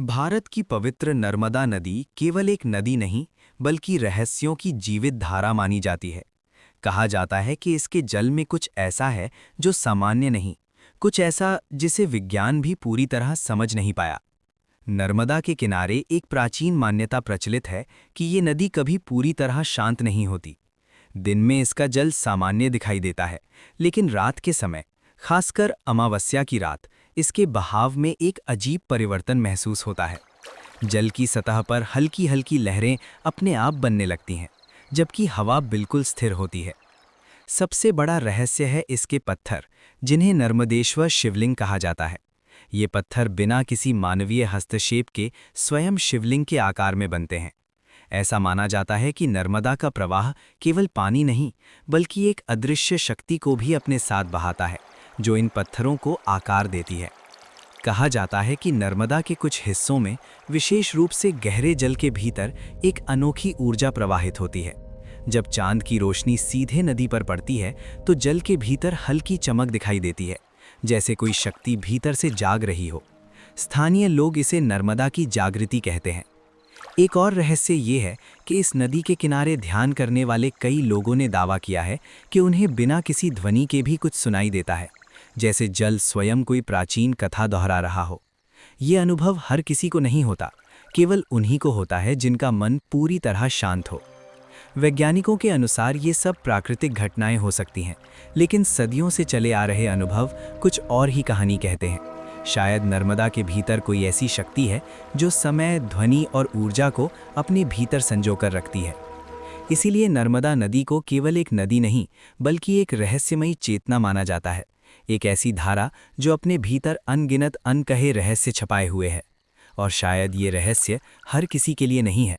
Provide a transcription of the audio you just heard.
भारत की पवित्र नर्मदा नदी केवल एक नदी नहीं, बल्कि रहस्यों की जीवित धारा मानी जाती है। कहा जाता है कि इसके जल में कुछ ऐसा है जो सामान्य नहीं, कुछ ऐसा जिसे विज्ञान भी पूरी तरह समझ नहीं पाया। नर्मदा के किनारे एक प्राचीन मान्यता प्रचलित है कि ये नदी कभी पूरी तरह शांत नहीं होती। दिन में इसका जल सामान्य दिखाई देता है, लेकिन रात के समय, खासकर अमावस्या की रात, इसके बहाव में एक अजीब परिवर्तन महसूस होता है। जल की सतह पर हल्की हल्की लहरें अपने आप बनने लगती हैं, जबकि हवा बिल्कुल स्थिर होती है। सबसे बड़ा रहस्य है इसके पत्थर, जिन्हें नर्मदेश्वर शिवलिंग कहा जाता है। ये पत्थर बिना किसी मानवीय हस्तक्षेप के स्वयं शिवलिंग के आकार में बनते हैं। ऐसा माना जाता है कि नर्मदा का प्रवाह केवल पानी नहीं, बल्कि एक अदृश्य शक्ति को भी अपने साथ बहाता है, जो इन पत्थरों को आकार देती है। कहा जाता है कि नर्मदा के कुछ हिस्सों में, विशेष रूप से गहरे जल के भीतर, एक अनोखी ऊर्जा प्रवाहित होती है। जब चांद की रोशनी सीधे नदी पर पड़ती है, तो जल के भीतर हल्की चमक दिखाई देती है, जैसे कोई शक्ति भीतर से जाग रही हो। स्थानीय लोग इसे नर्मदा की जागृति कहते हैं। एक और रहस्य ये है कि इस नदी के किनारे ध्यान करने वाले कई लोगों ने दावा किया है कि उन्हें बिना किसी ध्वनि के भी कुछ सुनाई देता है, जैसे जल स्वयं कोई प्राचीन कथा दोहरा रहा हो। ये अनुभव हर किसी को नहीं होता, केवल उन्हीं को होता है जिनका मन पूरी तरह शांत हो। वैज्ञानिकों के अनुसार ये सब प्राकृतिक घटनाएं हो सकती हैं, लेकिन सदियों से चले आ रहे अनुभव कुछ और ही कहानी कहते हैं। शायद नर्मदा के भीतर कोई ऐसी शक्ति है जो समय, ध्वनि और ऊर्जा को अपने भीतर संजो कर रखती है। इसीलिए नर्मदा नदी को केवल एक नदी नहीं, बल्कि एक रहस्यमयी चेतना माना जाता है। एक ऐसी धारा जो अपने भीतर अनगिनत अनकहे रहस्य छपाए हुए है। और शायद ये रहस्य हर किसी के लिए नहीं है,